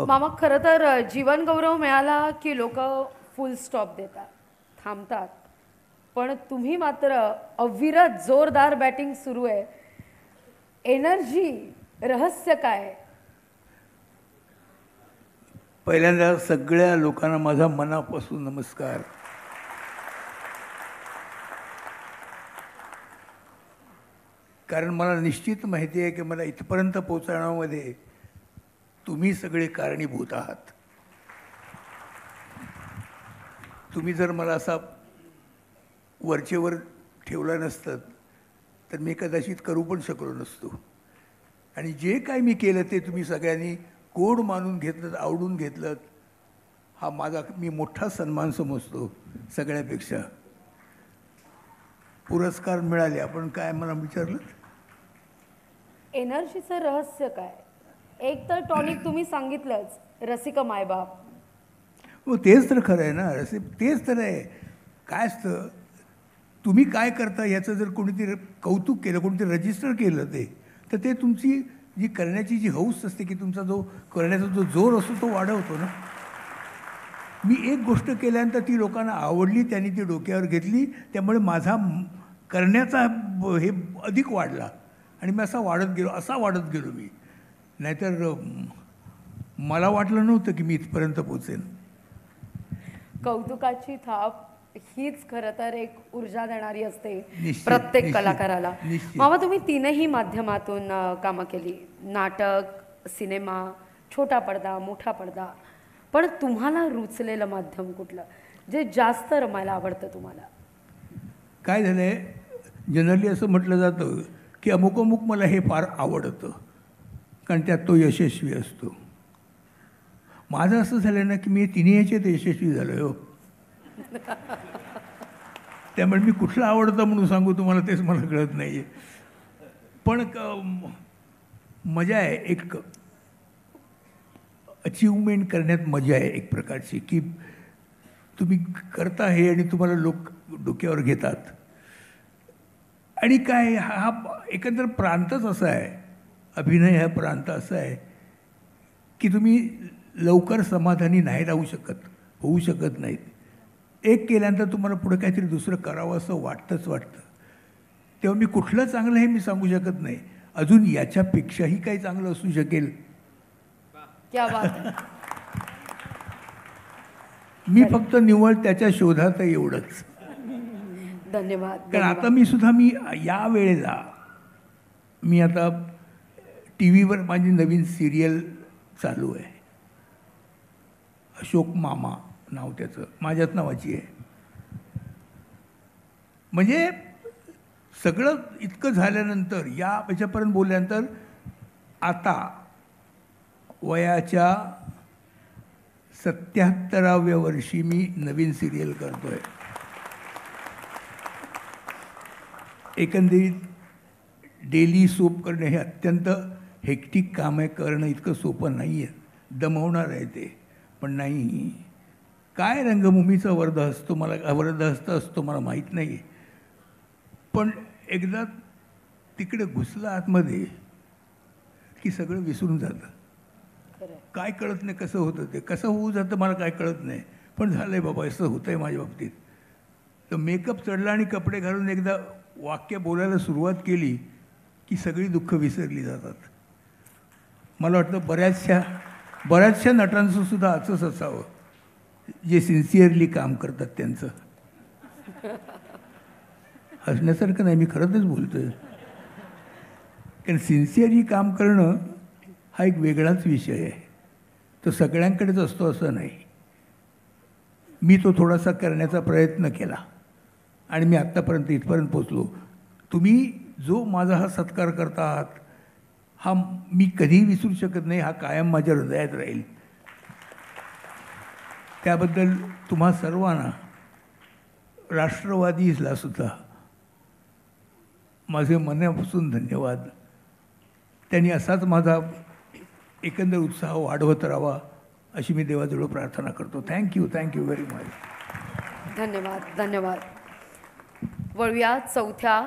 मामा खरं तर जीवन गौरव मिळाला की लोक फुल स्टॉप देतात, थांबतात, पण तुम्ही मात्र अविरत जोरदार बॅटिंग सुरू आहे. एनर्जी, रहस्य काय? पहिल्यांदा सगळ्या लोकांना माझा मनापासून नमस्कार. कारण मला निश्चित माहिती आहे की मला इथपर्यंत पोहोचण्यामध्ये तुम्ही सगळे कारणीभूत आहात. तुम्ही जर मला असा वरचेवर ठेवलं नसतं तर मी कदाचित करू पण शकलो नसतो. आणि जे काय मी केलं ते तुम्ही सगळ्यांनी गोड मानून घेतलं, आवडून घेतलं, हा माझा मी मोठा सन्मान समजतो. सगळ्यापेक्षा पुरस्कार मिळाले, आपण काय मला विचारलं? एनर्जीचं रहस्य काय? एक तर टॉनिक तुम्ही सांगितलंच, रसिका मायबाप. हो, तेच तर खरं आहे ना, तेच तर आहे. काय असतं, तुम्ही काय करता याचं जर कोणीतरी कौतुक केलं, कोणीतरी रजिस्टर केलं तर ते तुमची जी करण्याची जी हौस असते, की तुमचा जो करण्याचा जो जोर असतो तो वाढवतो ना. मी एक गोष्ट केल्यानंतर ती लोकांना आवडली, त्यांनी ती डोक्यावर घेतली, त्यामुळे माझा करण्याचा हे अधिक वाढला आणि मी असा वाढत गेलो मी. नाहीतर मला वाटलं नव्हतं की मी इथपर्यंत पोचेन. कौतुकाची थाप हीच खरं तर एक ऊर्जा देणारी असते प्रत्येक निश्चित, कलाकाराला. निश्चित. मामा तुम्ही तीनही माध्यमातून कामं केली, नाटक, सिनेमा, छोटा पडदा, मोठा पडदा, पण तुम्हाला रुचलेलं माध्यम कुठलं, जे जास्त रमायला आवडतं तुम्हाला? काय झालं आहे, जनरली असं म्हटलं जातं की अमुक अमुक मला हे फार आवडतं कारण त्यात तो यशस्वी असतो. माझं असं झालं ना की मी तिन्ही ह्याच्यात यशस्वी झालो आहे हो. त्यामुळे मी कुठलं आवडतं म्हणून सांगू तुम्हाला तेच मला कळत नाही आहे. पण मजा आहे, एक अचिव्हमेंट करण्यात मजा आहे एक प्रकारची, की तुम्ही करता हे आणि तुम्हाला लोक डोक्यावर घेतात. आणि काय हा एकंदर प्रांतच असा आहे, अभिनय हा प्रांत असा आहे की तुम्ही लवकर समाधानी नाही राहू शकत, होऊ शकत नाहीत. एक केल्यानंतर तुम्हाला पुढे काहीतरी दुसरं करावं असं वाटतं. तेव्हा मी कुठलं चांगलं हे मी सांगू शकत नाही. अजून याच्यापेक्षाही काही चांगलं असू शकेल. क्या बात आहे. मी फक्त निव्वळ त्याच्या शोधात आहे, एवढंच. धन्यवाद. कारण आता मी या वेळेला मी आता टी व्हीवर माझी नवीन सिरियल चालू आहे. अशोक मामा नाव त्याचं, माझ्याच नावाची आहे. म्हणजे सगळं इतकं झाल्यानंतर, याच्यापर्यंत बोलल्यानंतर आता वयाच्या 77व्या वर्षी मी नवीन सिरियल करतोय. एकंदरीत डेली सोप करणं हे अत्यंत हेक्टिक काम आहे. करणं इतकं सोपं नाही आहे, दमवणार आहे ते. पण नाही, काय रंगभूमीचा वरदहस्त असतो मला माहीत नाही. पण एकदा तिकडे घुसलं आतमध्ये की सगळं विसरून जातं. काय कळत नाही कसं होतं ते, कसं होऊ जातं मला काय कळत नाही. पण झालं आहे बाबा, असं होतं आहे माझ्या बाबतीत. तर मेकअप चढला आणि कपडे घालून एकदा वाक्य बोलायला सुरुवात केली की सगळी दुःख विसरली जातात. मला वाटतं बऱ्याचशा नटांचं सुद्धा असंच असावं, जे सिन्सिअरली काम करतात त्यांचं. हसण्यासारखं नाही, मी खरंच बोलतोय. कारण सिन्सिअरली काम करणं हा एक वेगळाच विषय आहे. तो सगळ्यांकडेच असतो असं नाही. मी तो थोडासा करण्याचा प्रयत्न केला आणि मी आत्तापर्यंत इथपर्यंत पोचलो. तुम्ही जो माझा हा सत्कार करता आहात हा मी कधीही विसरू शकत नाही. हा कायम माझ्या हृदयात राहील. त्याबद्दल तुम्हा सर्वांना, राष्ट्रवादीला सुद्धा माझे मनापासून धन्यवाद. त्यांनी असाच माझा एकंदर उत्साह वाढवत राहावा अशी मी देवाजवळ प्रार्थना करतो. Thank you very much. धन्यवाद. वळूया चौथ्या